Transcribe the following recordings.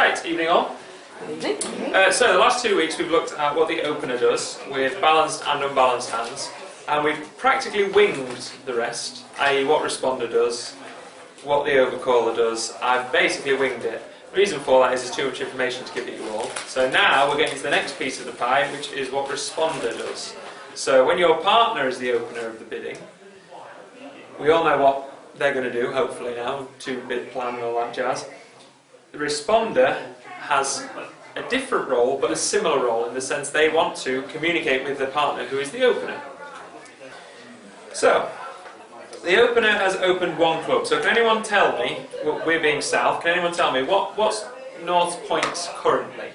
Right, evening all. So the last 2 weeks we've looked at what the opener does with balanced and unbalanced hands, and we've practically winged the rest, i.e. what responder does, what the overcaller does. I've basically winged it. The reason for that is there's too much information to give it you all. So now we're getting to the next piece of the pie, which is what responder does. So when your partner is the opener of the bidding, we all know what they're going to do, hopefully now, 2-bid plan and all that jazz. The responder has a different role, but a similar role, in the sense they want to communicate with the partner who is the opener. So, the opener has opened one club. So can anyone tell me, well, we're being south, can anyone tell me what's North's points currently?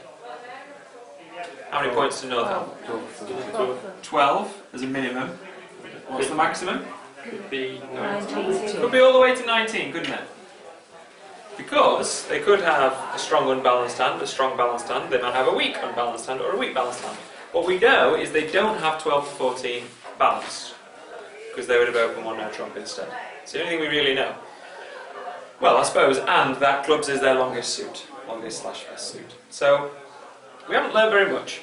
How many points do North have? 12 as a minimum. What's the maximum? Could be 19. Could be all the way to 19, couldn't it? Because they could have a strong unbalanced hand, a strong balanced hand, they might have a weak unbalanced hand or a weak balanced hand. What we know is they don't have 12 to 14 balanced, because they would have opened one no trump instead. It's the only thing we really know. Well, I suppose, and that clubs is their longest suit, longest/best suit. So, we haven't learned very much.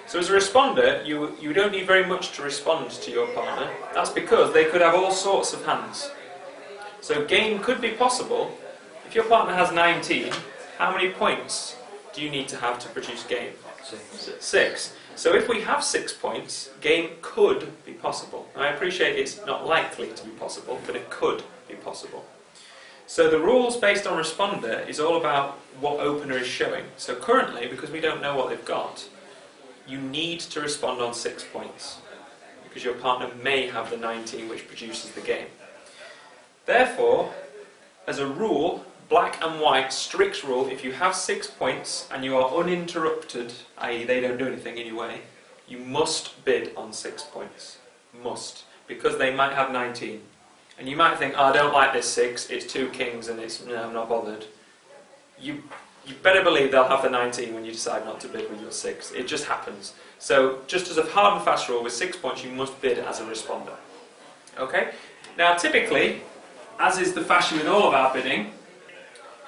So as a responder, you don't need very much to respond to your partner. That's because they could have all sorts of hands. So game could be possible. If your partner has 19, how many points do you need to have to produce game? 6. So if we have 6 points, game could be possible. And I appreciate it's not likely to be possible, but it could be possible. So the rules based on responder is all about what opener is showing. So currently, because we don't know what they've got, you need to respond on 6 points, because your partner may have the 19 which produces the game. Therefore, as a rule, black and white, strict rule, if you have 6 points and you are uninterrupted, i.e. they don't do anything in your way, you must bid on 6 points. Must. Because they might have 19. And you might think, oh, I don't like this 6, it's 2 kings and it's, no, I'm not bothered. You better believe they'll have the 19 when you decide not to bid with your 6. It just happens. So, just as a hard and fast rule, with 6 points you must bid as a responder. Okay? Now typically, as is the fashion with all of our bidding,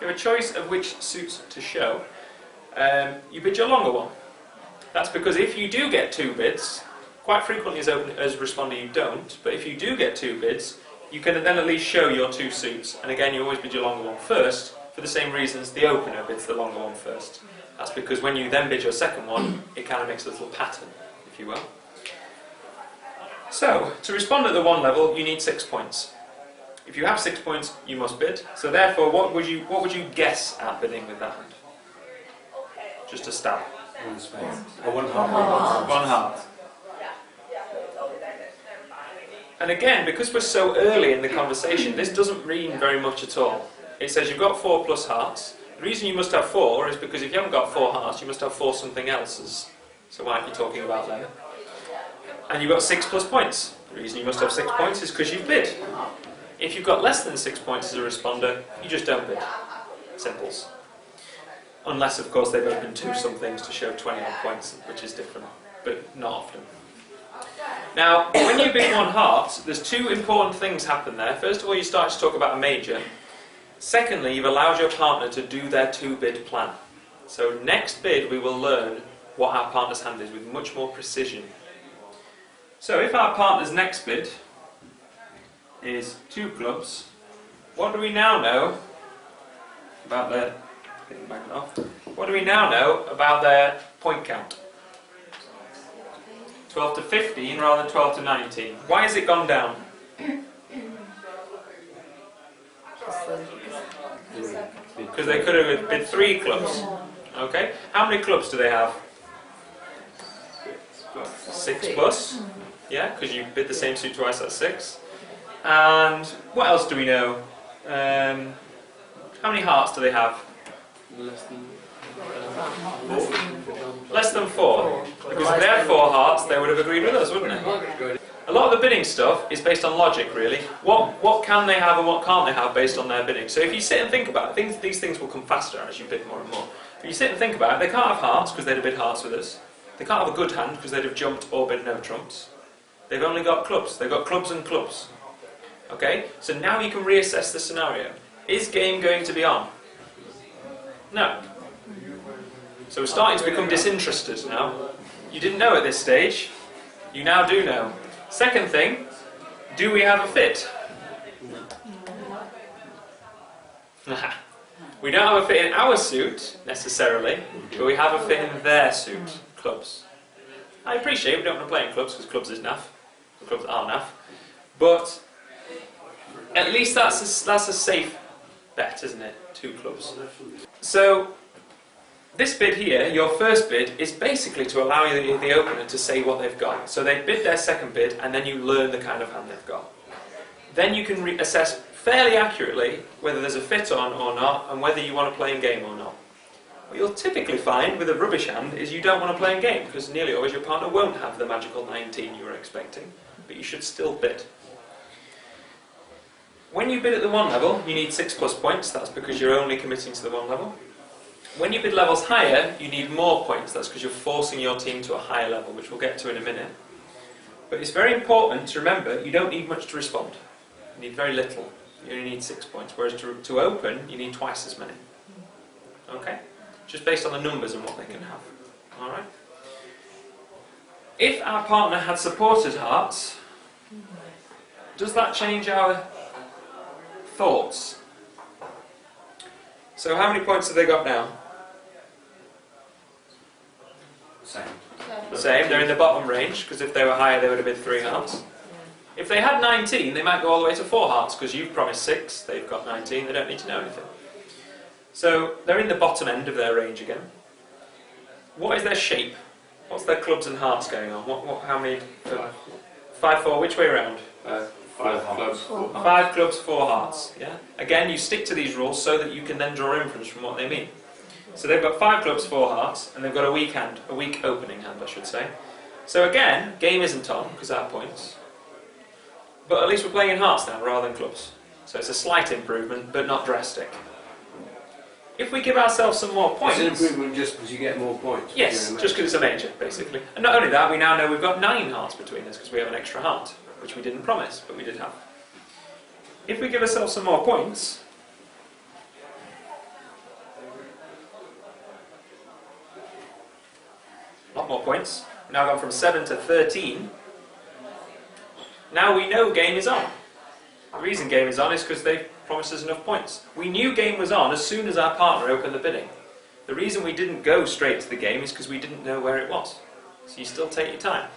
you have a choice of which suits to show. You bid your longer one. That's because if you do get 2 bids, quite frequently as responder you don't, but if you do get 2 bids, you can then at least show your 2 suits. And again, you always bid your longer one first, for the same reasons the opener bids the longer one first. That's because when you then bid your second one, it kind of makes a little pattern, if you will. So, to respond at the 1 level, you need 6 points. If you have 6 points, you must bid. So therefore, what would you guess at bidding with that hand? Just a stab. 1 space. Or 1 heart. 1 heart. And again, because we're so early in the conversation, this doesn't mean very much at all. It says you've got 4 plus hearts. The reason you must have 4 is because if you haven't got 4 hearts, you must have 4 something else's. So why aren't you talking about them? And you've got 6 plus points. The reason you must have 6 points is because you've bid. If you've got less than 6 points as a responder, you just don't bid. Simples. Unless, of course, they've opened 2 somethings to show 20 odd points, which is different, but not often. Now, when you bid 1 heart, there's 2 important things happen there. First of all, you start to talk about a major. Secondly, you've allowed your partner to do their 2-bid plan. So next bid, we will learn what our partner's hand is with much more precision. So if our partner's next bid is 2 clubs, what do we now know about their... What do we now know about their point count? 12 to 15 rather than 12 to 19. Why has it gone down? Because they could have bid 3 clubs. Okay. How many clubs do they have? 6 plus. Yeah, because you bid the same suit twice, that's 6. And what else do we know? How many hearts do they have? Less than 4. Because if they had 4 hearts, they would have agreed with us, wouldn't they? A lot of the bidding stuff is based on logic, really. What can they have and what can't they have based on their bidding? So if you sit and think about it, these things will come faster as you bid more and more. If you sit and think about it, they can't have hearts because they'd have bid hearts with us. They can't have a good hand because they'd have jumped or bid no trumps. They've only got clubs. They've got clubs and clubs. Okay? So now you can reassess the scenario. Is game going to be on? No. So we're starting to become disinterested now. You didn't know at this stage. You now do know. Second thing, do we have a fit? We don't have a fit in our suit, necessarily, but we have a fit in their suit, clubs. I appreciate we don't want to play in clubs, because clubs is naff. Clubs are naff. But at least that's a safe bet, isn't it? 2 clubs. So this bid here, your first bid, is basically to allow the opener to say what they've got. So they bid their second bid, and then you learn the kind of hand they've got. Then you can assess fairly accurately whether there's a fit on or not, and whether you want to play in game or not. What you'll typically find with a rubbish hand is you don't want to play in game, because nearly always your partner won't have the magical 19 you were expecting, but you should still bid. When you bid at the 1 level, you need 6+ points. That's because you're only committing to the 1 level. When you bid levels higher, you need more points. That's because you're forcing your team to a higher level, which we'll get to in a minute. But it's very important to remember you don't need much to respond. You need very little. You only need 6 points. Whereas to open, you need twice as many. Okay? Just based on the numbers and what they can have. Alright? If our partner had supported hearts, does that change our thoughts? So how many points have they got now? Same. They're in the bottom range, because if they were higher they would have bid 3 hearts. If they had 19, they might go all the way to 4 hearts, because you've promised 6, they've got 19, they don't need to know anything. So they're in the bottom end of their range again. What is their shape? What's their clubs and hearts going on? How many? 5, 4, which way around? 5 clubs. 5 clubs, 4 hearts. Yeah. Again, you stick to these rules so that you can then draw inference from what they mean. So they've got 5 clubs, 4 hearts, and they've got a weak hand, a weak opening hand, I should say. So again, game isn't on, because our points. But at least we're playing in hearts now, rather than clubs. So it's a slight improvement, but not drastic. If we give ourselves some more points... It's an improvement just because you get more points. Yes, just because it's a major, basically. And not only that, we now know we've got 9 hearts between us, because we have an extra heart, which we didn't promise, but we did have. If we give ourselves some more points... a lot more points. We've now gone from 7 to 13. Now we know game is on. The reason game is on is because they've promised us enough points. We knew game was on as soon as our partner opened the bidding. The reason we didn't go straight to the game is because we didn't know where it was. So you still take your time.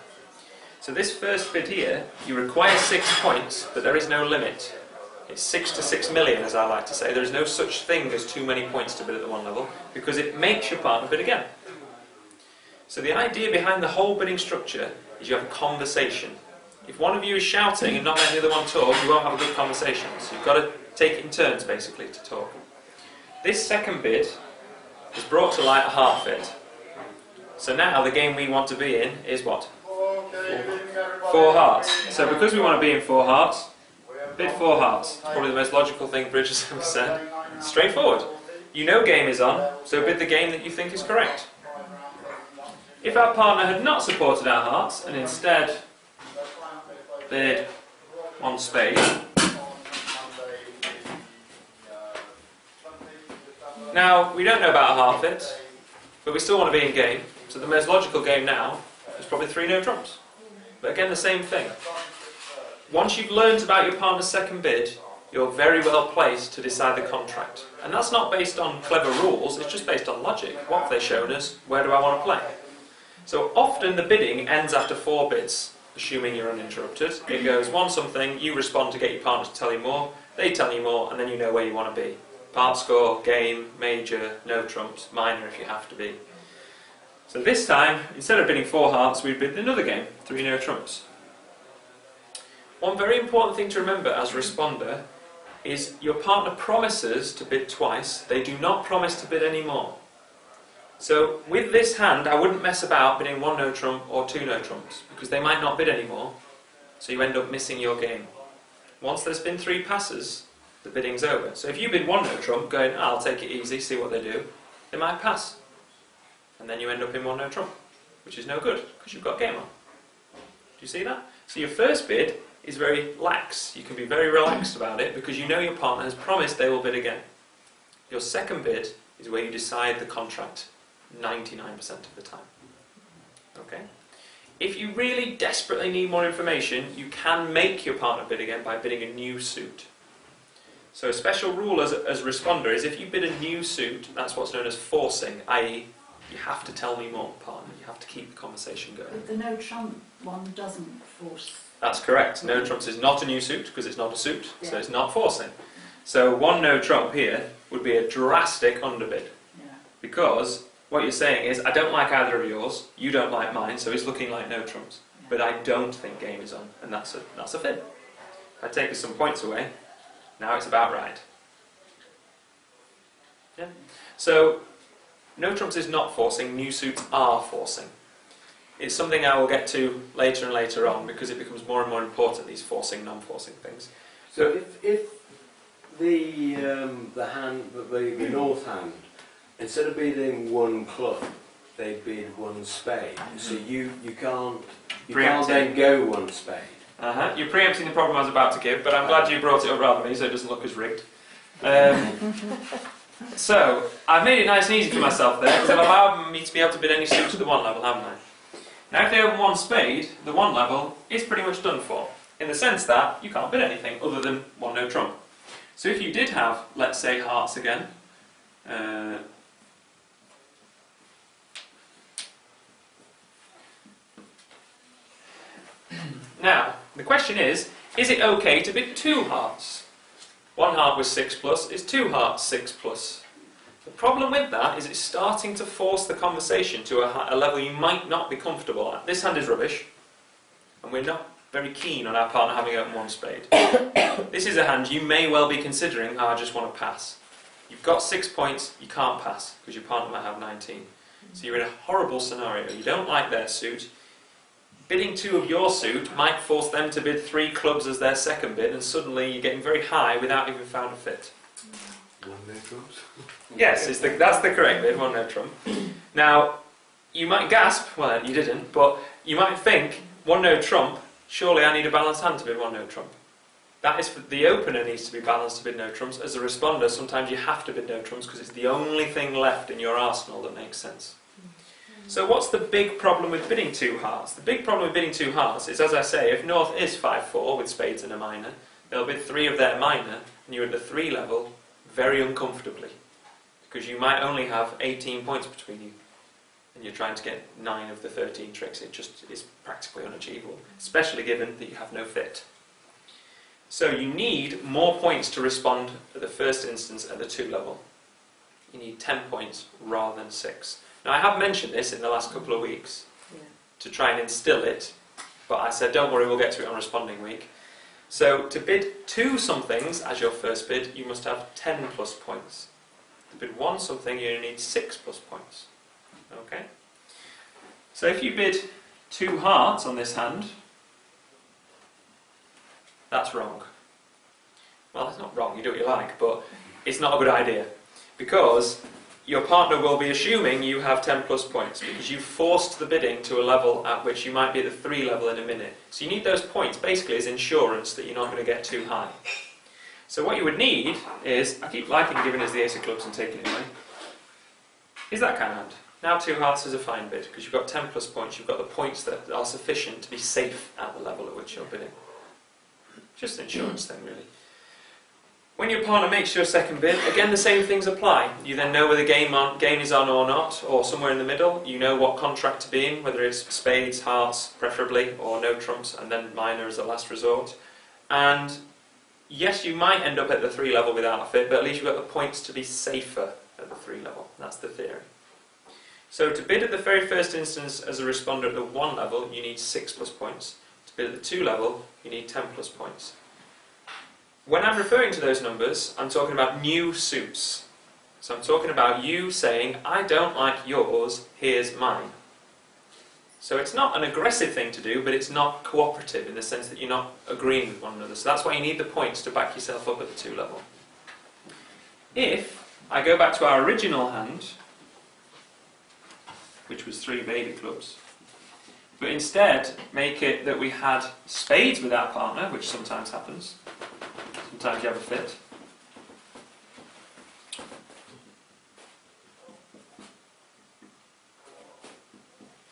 So this first bid here, you require 6 points, but there is no limit. It's 6 to 6 million, as I like to say. There is no such thing as too many points to bid at the 1 level, because it makes your partner bid again. So the idea behind the whole bidding structure is you have a conversation. If one of you is shouting and not letting the other one talk, you won't have a good conversation. So you've got to take it in turns, basically, to talk. This second bid has brought to light a heart fit. So now the game we want to be in is what? 4 hearts. So because we want to be in 4 hearts, bid 4 hearts. It's probably the most logical thing Bridge has ever said. Straightforward. You know game is on, so bid the game that you think is correct. If our partner had not supported our hearts and instead bid 1 spade, now we don't know about a heart fit, but we still want to be in game, so the most logical game now is probably 3 no trumps. But again, the same thing. Once you've learned about your partner's second bid, you're very well placed to decide the contract. And that's not based on clever rules, it's just based on logic. What have they shown us? Where do I want to play? So often the bidding ends after 4 bids, assuming you're uninterrupted. It goes 1 something, you respond to get your partner to tell you more, they tell you more, and then you know where you want to be. Part score, game, major, no trumps, minor if you have to be. So this time, instead of bidding 4 hearts, we bid another game, 3 no trumps. One very important thing to remember as a responder is your partner promises to bid twice, they do not promise to bid any more. So with this hand, I wouldn't mess about bidding 1 no trump or 2 no trumps, because they might not bid anymore, so you end up missing your game. Once there's been 3 passes, the bidding's over. So if you bid 1 no trump, going, I'll take it easy, see what they do, they might pass. And then you end up in 1 no trump, which is no good, because you've got game on. Do you see that? So your first bid is very lax. You can be very relaxed about it, because you know your partner has promised they will bid again. Your second bid is where you decide the contract 99% of the time. Okay? If you really desperately need more information, you can make your partner bid again by bidding a new suit. So a special rule as a responder is if you bid a new suit, that's what's known as forcing, i.e. you have to tell me more, partner. You have to keep the conversation going. But the no trump one doesn't force. That's correct. No trumps is not a new suit because it's not a suit, so Yeah. it's not forcing. So one no trump here would be a drastic underbid. Yeah. Because what you're saying is, I don't like either of yours, you don't like mine, so it's looking like no trumps. Yeah. But I don't think game is on, and that's a fib. I take some points away, now it's about right. Yeah. So, no trumps is not forcing, new suits are forcing. It's something I will get to later and later on, because it becomes more and more important, these forcing, non-forcing things. So if the hand, the north hand, instead of bidding one club, they bid one spade. So you can't then go one spade. You're preempting the problem I was about to give, but I'm glad you brought it up rather than me, so it doesn't look as rigged. So, I've made it nice and easy for myself there, because I've allowed me to be able to bid any suit at the one level, haven't I? Now if they open one spade, the one level is pretty much done for, in the sense that you can't bid anything other than one no trump. So if you did have, let's say, hearts again, now, the question is it okay to bid two hearts? One heart was 6 plus, is two hearts 6 plus? The problem with that is it's starting to force the conversation to a level you might not be comfortable at. This hand is rubbish, and we're not very keen on our partner having opened one spade. This is a hand you may well be considering, I just want to pass. You've got 6 points, you can't pass, because your partner might have 19. So you're in a horrible scenario. You don't like their suit. Bidding two of your suit might force them to bid 3 clubs as their second bid, and suddenly you're getting very high without even found a fit. One no trumps? Yes, that's the correct bid, one no trump. Now, you might gasp, well you didn't, but you might think, one no trump, surely I need a balanced hand to bid one no trump. That is, the opener needs to be balanced to bid no trumps. As a responder, sometimes you have to bid no trumps because it's the only thing left in your arsenal that makes sense. So what's the big problem with bidding two hearts? The big problem with bidding two hearts is, as I say, if North is 5-4 with spades and a minor, they'll bid 3 of their minor, and you're at the 3 level very uncomfortably, because you might only have 18 points between you, and you're trying to get 9 of the 13 tricks. It just is practically unachievable, especially given that you have no fit. So you need more points to respond at the first instance at the 2 level. You need 10 points rather than 6. Now I have mentioned this in the last couple of weeks to try and instill it, but I said don't worry, we'll get to it on responding week. So to bid 2 somethings as your first bid, you must have 10 plus points. To bid 1 something, you need 6 plus points. Okay? So if you bid 2 hearts on this hand, that's wrong. Well, it's not wrong, you do what you like, but it's not a good idea. Because your partner will be assuming you have 10 plus points, because you forced the bidding to a level at which you might be at the 3 level in a minute. So you need those points basically as insurance that you're not going to get too high. So what you would need is, I keep liking giving us the ace of clubs and taking it away, is that kind of hand. Now 2 hearts is a fine bid, because you've got 10 plus points, you've got the points that are sufficient to be safe at the level at which you're bidding. Just an insurance thing, really. When your partner makes your second bid, again the same things apply. You then know whether game is on or not, or somewhere in the middle. You know what contract to be in, whether it's spades, hearts preferably, or no trumps, and then minor as a last resort. And yes, you might end up at the 3 level without a fit, but at least you've got the points to be safer at the 3 level. That's the theory. So to bid at the very first instance as a responder at the 1 level, you need 6 plus points. To bid at the 2 level, you need 10 plus points. When I'm referring to those numbers, I'm talking about new suits. So I'm talking about you saying, I don't like yours, here's mine. So it's not an aggressive thing to do, but it's not cooperative in the sense that you're not agreeing with one another. So that's why you need the points to back yourself up at the 2 level. If I go back to our original hand, which was 3 baby clubs, but instead make it that we had spades with our partner, which sometimes happens. Sometimes you have a fit.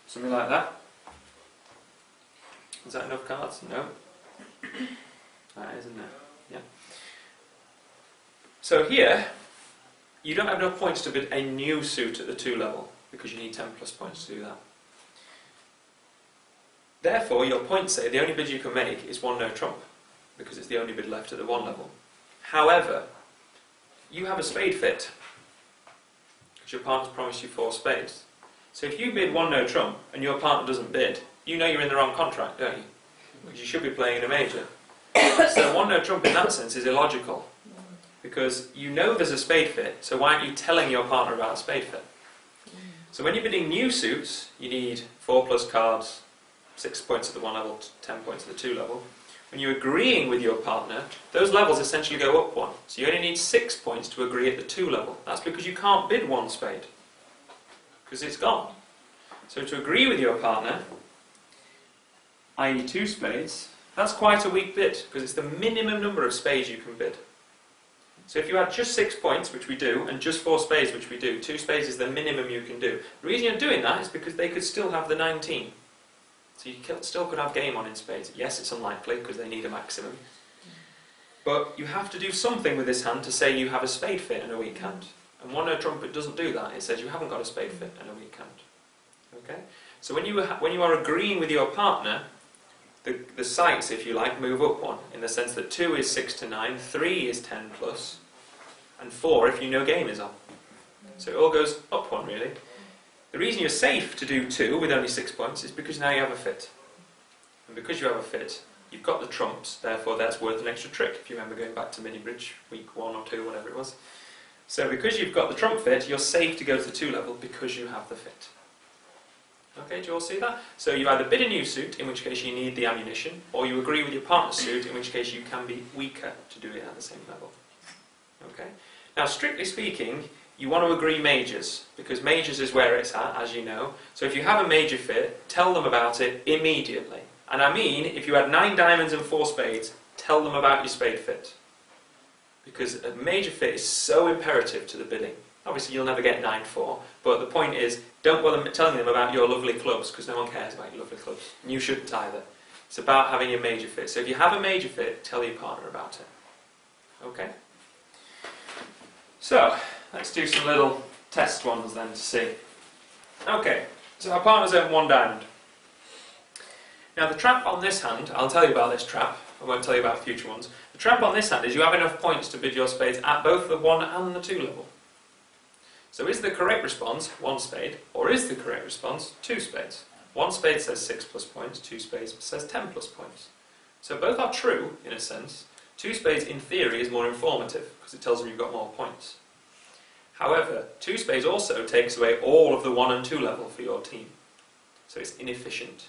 Something like that. Is that enough cards? No. That is, isn't it? Yeah. So here, you don't have enough points to bid a new suit at the 2 level, because you need 10 plus points to do that. Therefore, your points say the only bid you can make is 1 no trump, because it's the only bid left at the 1 level. However, you have a spade fit, because your partner's promised you 4 spades. So if you bid 1 no trump, and your partner doesn't bid, you know you're in the wrong contract, don't you? Because you should be playing in a major. So 1 no trump in that sense is illogical, because you know there's a spade fit, so why aren't you telling your partner about a spade fit? So when you're bidding new suits, you need 4 plus cards, 6 points at the 1 level, 10 points at the 2 level. When you're agreeing with your partner, those levels essentially go up 1. So you only need 6 points to agree at the 2 level. That's because you can't bid 1 spade, because it's gone. So to agree with your partner, i.e. 2 spades, that's quite a weak bid, because it's the minimum number of spades you can bid. So if you had just 6 points, which we do, and just 4 spades, which we do, 2 spades is the minimum you can do. The reason you're doing that is because they could still have the 19. So you still could have game on in spades. Yes, it's unlikely, because they need a maximum. But you have to do something with this hand to say you have a spade fit and a weak hand. And 1 no trump, it doesn't do that. It says you haven't got a spade fit and a weak hand. Okay? So when you are agreeing with your partner, the sights, if you like, move up 1, in the sense that 2 is 6 to 9, 3 is 10 plus, and 4 if you know game is on. So it all goes up 1, really. The reason you're safe to do 2 with only 6 points is because now you have a fit. And because you have a fit, you've got the trumps, therefore that's worth an extra trick, if you remember going back to mini-bridge, week 1 or 2, whatever it was. So because you've got the trump fit, you're safe to go to the 2 level because you have the fit. Okay, do you all see that? So you either bid a new suit, in which case you need the ammunition, or you agree with your partner's suit, in which case you can be weaker to do it at the same level. Okay? Now, strictly speaking, you want to agree majors, because majors is where it's at, as you know. So if you have a major fit, tell them about it immediately. And I mean, if you had 9 diamonds and 4 spades, tell them about your spade fit. Because a major fit is so imperative to the bidding. Obviously, you'll never get 9-4, but the point is, don't bother telling them about your lovely clubs, because no one cares about your lovely clubs. And you shouldn't either. It's about having a major fit. So if you have a major fit, tell your partner about it. Okay? So, let's do some little test ones then to see. Okay, so our partners own 1 diamond. Now the trap on this hand, I'll tell you about this trap, I won't tell you about future ones. The trap on this hand is you have enough points to bid your spades at both the 1 and the 2 level. So is the correct response 1 spade, or is the correct response 2 spades? 1 spade says 6 plus points, 2 spades says 10 plus points. So both are true, in a sense. 2 spades, in theory, is more informative, because it tells them you've got more points. However, 2 spades also takes away all of the 1 and 2 level for your team. So it's inefficient.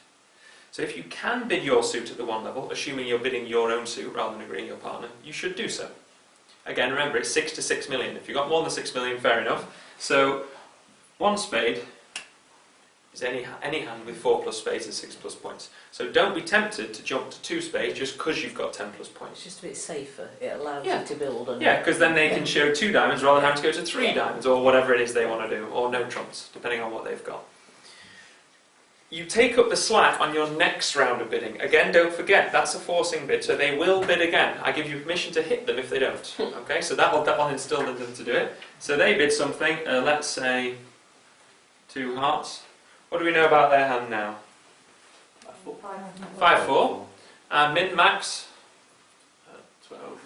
So if you can bid your suit at the 1 level, assuming you're bidding your own suit rather than agreeing your partner, you should do so. Again, remember, it's 6 to 6 million. If you've got more than 6 million, fair enough. So 1 spade is any hand with 4 plus spades and 6 plus points. So don't be tempted to jump to 2 spades just because you've got 10 plus points. It's just a bit safer. It allows you to build. Yeah, because then they can show 2 diamonds rather than having to go to 3 diamonds, or whatever it is they want to do, or no trumps, depending on what they've got. You take up the slack on your next round of bidding. Again, don't forget, that's a forcing bid, so they will bid again. I give you permission to hit them if they don't. Okay, so that will instill in them to do it. So they bid something, let's say 2 hearts. What do we know about their hand now? 5-4. And min-max? 12,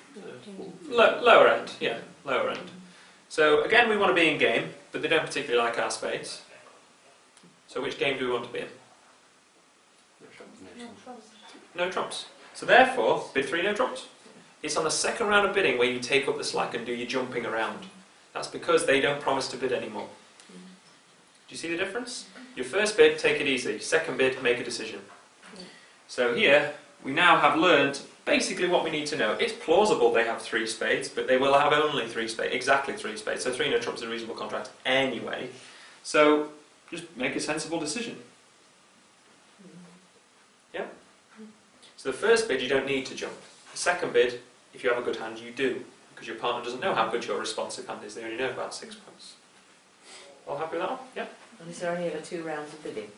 13. Lower end, yeah, lower end. So again, we want to be in game, but they don't particularly like our spades. So which game do we want to be in? No trumps. So therefore, bid 3, no trumps. It's on the second round of bidding where you take up the slack and do your jumping around. That's because they don't promise to bid anymore. Do you see the difference? Your first bid, take it easy. Second bid, make a decision. So here, we now have learned basically what we need to know. It's plausible they have 3 spades, but they will have only 3 spades, exactly 3 spades. So 3 no trumps is a reasonable contract anyway. So just make a sensible decision. Yeah? So the first bid, you don't need to jump. The second bid, if you have a good hand, you do. Because your partner doesn't know how good your responsive hand is. They only know about 6 points. All happy with that one? Yeah? And is there only ever 2 rounds of bidding?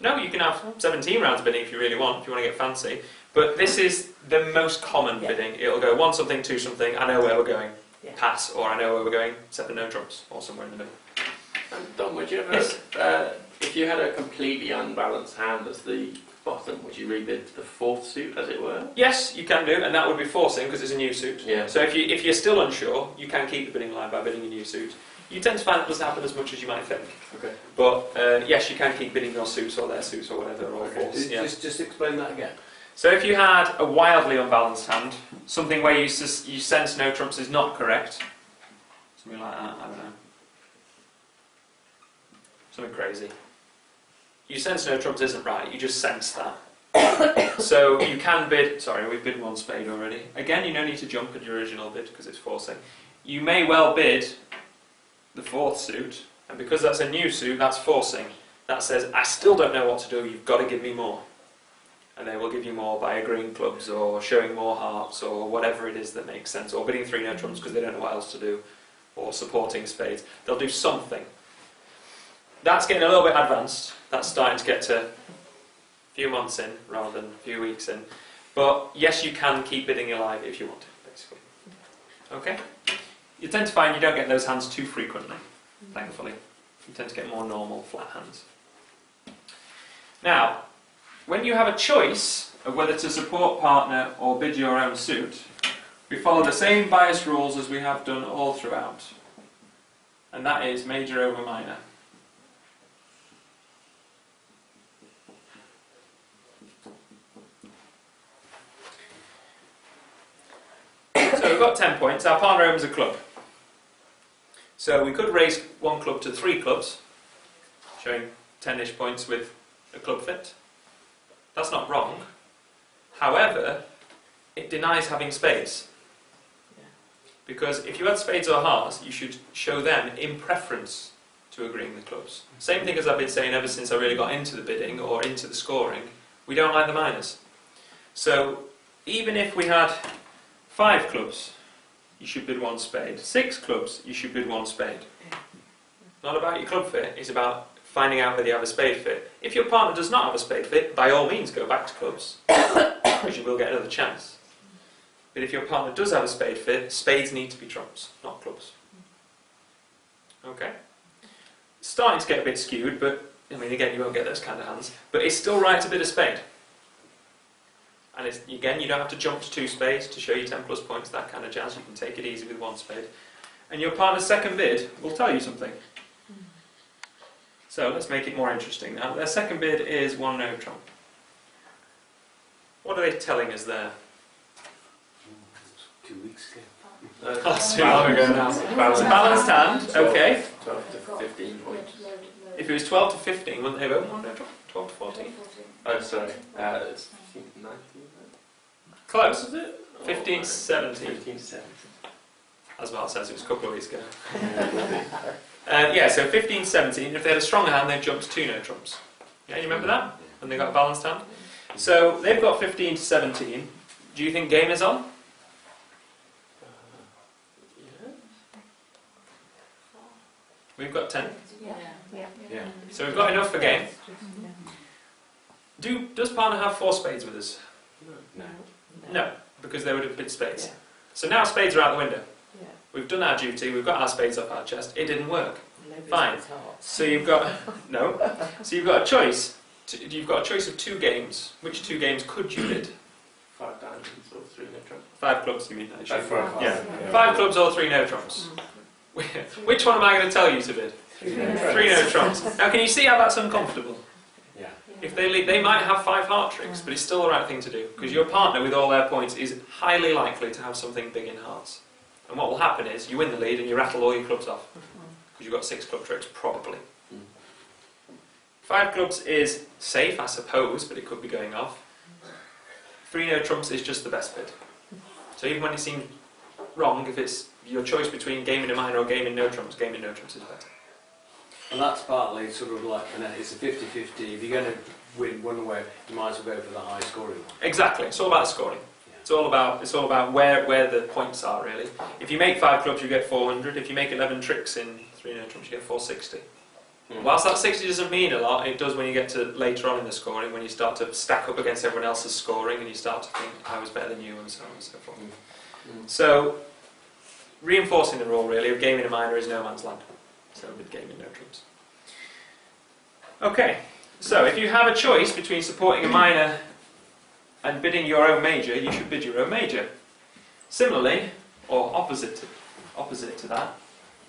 No, you can have 17 rounds of bidding if you really want, if you want to get fancy. But this is the most common bidding. It'll go 1 something, 2 something, I know where we're going, pass, or I know where we're going, 7 no trumps, or somewhere in the middle. And Dom, would you ever, if you had a completely unbalanced hand as the bottom, would you rebid the 4th suit, as it were? Yes, you can do, and that would be forcing because it's a new suit. Yeah. So if you're still unsure, you can keep the bidding line by bidding a new suit. You tend to find it doesn't happen as much as you might think. Okay. But yes, you can keep bidding your suits or their suits or whatever, or force. Yeah. Just explain that again. So if you had a wildly unbalanced hand, something where you sense no trumps is not correct, something like that, I don't know. Something crazy. You sense no trumps isn't right, you just sense that. So you can bid, sorry, we've bid 1 spade already. Again, you don't need to jump at your original bid because it's forcing. You may well bid the 4th suit, and because that's a new suit, that's forcing. That says, I still don't know what to do, you've got to give me more. And they will give you more by agreeing clubs, or showing more hearts, or whatever it is that makes sense, or bidding 3 no trumps because they don't know what else to do, or supporting spades. They'll do something. That's getting a little bit advanced. That's starting to get to a few months in, rather than a few weeks in. But yes, you can keep bidding alive if you want to, basically. Okay? You tend to find you don't get those hands too frequently, thankfully. You tend to get more normal, flat hands. Now, when you have a choice of whether to support partner or bid your own suit, we follow the same bias rules as we have done all throughout. And that is major over minor. So we've got 10 points. Our partner owns a club. So we could raise 1 club to 3 clubs, showing 10-ish points with a club fit. That's not wrong. However, it denies having spades. Because if you had spades or hearts, you should show them in preference to agreeing the clubs. Same thing as I've been saying ever since I really got into the bidding or into the scoring. We don't like the minors. So even if we had 5 clubs, you should bid 1 spade. 6 clubs, you should bid 1 spade. Not about your club fit, it's about finding out whether you have a spade fit. If your partner does not have a spade fit, by all means go back to clubs, because you will get another chance. But if your partner does have a spade fit, spades need to be trumps, not clubs. Okay? It's starting to get a bit skewed, but, I mean, again, you won't get those kind of hands. But it's still right to bid a spade. And it's, again, you don't have to jump to 2 spades to show you 10 plus points, that kind of jazz. You can take it easy with 1 spade. And your partner's second bid will tell you something. So let's make it more interesting now. Their second bid is 1 no trump. What are they telling us there? 2 weeks ago. That's too long ago now. It's a balanced hand, okay. 12 to 15 points. If it was 12 to 15, wouldn't they have owned 1 no trump? 12 to 14? Oh, sorry. It's 19, Close, is it? 15 to 17. 15 to 17. As well says, it was a couple of weeks ago. Yeah, so 15, 17. If they had a strong hand, they'd jump to 2 no trumps. Yeah, you remember that? When they got a balanced hand? So they've got 15 to 17. Do you think game is on? Yeah. We've got 10. Yeah. So we've got enough for game. Does partner have 4 spades with us? No. No, because they would have bid spades. So now spades are out the window. We've done our duty, we've got our spades off our chest. It didn't work. Fine. So you've got no. So you've got a choice. You've got a choice of 2 games. Which 2 games could you bid? 5 diamonds or 3 no trumps. 5 clubs, you mean? Actually. 5 5 clubs or 3 no trumps. Which one am I going to tell you to bid? 3 no trumps. Now, can you see how that's uncomfortable? Yeah. If they might have 5 heart tricks, but it's still the right thing to do because your partner, with all their points, is highly likely to have something big in hearts. And what will happen is you win the lead and you rattle all your clubs off because you've got 6 club tricks, probably. 5 clubs is safe, I suppose, but it could be going off. 3 no trumps is just the best bid. So even when it seems wrong, if it's your choice between game in a minor or game in no trumps is better. And that's partly sort of like, it's a 50-50. If you're going to win one way, you might as well go for the high scoring one. Exactly. It's all about scoring. It's all about where the points are, really. If you make 5 clubs, you get 400. If you make 11 tricks in 3 no trumps, you get 460. Whilst that 60 doesn't mean a lot, it does when you get to later on in the scoring, when you start to stack up against everyone else's scoring and you start to think, I was better than you, and so on and so forth. So, reinforcing the rule really of gaming a minor is no man's land. So with gaming no trumps. Okay, so if you have a choice between supporting a minor and bidding your own major, you should bid your own major. Similarly, or opposite to that,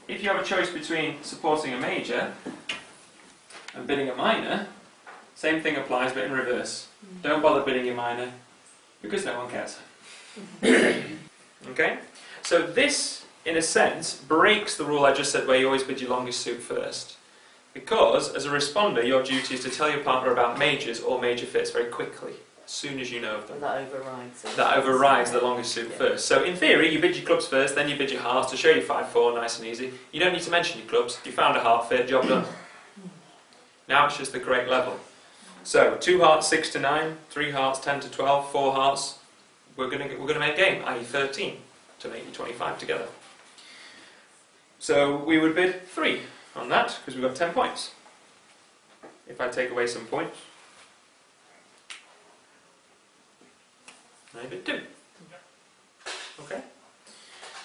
if you have a choice between supporting a major and bidding a minor, same thing applies but in reverse. Don't bother bidding your minor because no one cares. Okay? So this, in a sense, breaks the rule I just said where you always bid your longest suit first. Because, as a responder, your duty is to tell your partner about majors or major fits very quickly, as soon as you know of them. And that overrides it. That overrides the longest suit first. So in theory, you bid your clubs first, then you bid your hearts to show you 5-4, nice and easy. You don't need to mention your clubs. You found a heart fit, job done. Now it's just the correct level. So 2 hearts 6 to 9, 3 hearts 10 to 12, 4 hearts. We're going to make game, i.e. 13, to make you 25 together. So we would bid 3 on that because we've got 10 points. If I take away some points. I bid 2. Okay?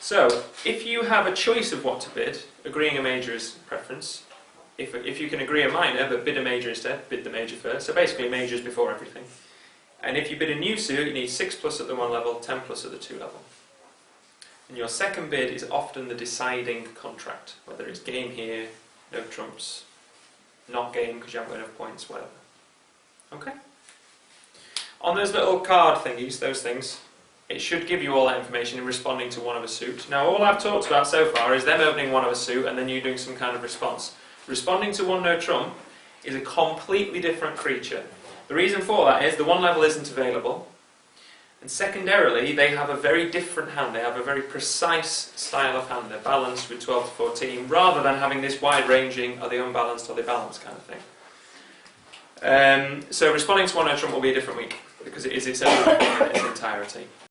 So, if you have a choice of what to bid, agreeing a major is preference. If you can agree a minor but bid a major instead, bid the major first. So basically majors before everything. And if you bid a new suit, you need 6 plus at the 1 level, 10 plus at the 2 level. And your second bid is often the deciding contract, whether it's game here, no trumps, not game because you haven't got enough points, whatever. Okay? On those little card thingies, those things, it should give you all that information in responding to one of a suit. Now all I've talked about so far is them opening one of a suit and then you doing some kind of response. Responding to one no trump is a completely different creature. The reason for that is the 1 level isn't available, and secondarily they have a very different hand. They have a very precise style of hand. They're balanced with 12 to 14 rather than having this wide-ranging, are they unbalanced, are they balanced kind of thing. So responding to one no trump will be a different week because it is its own in its entirety.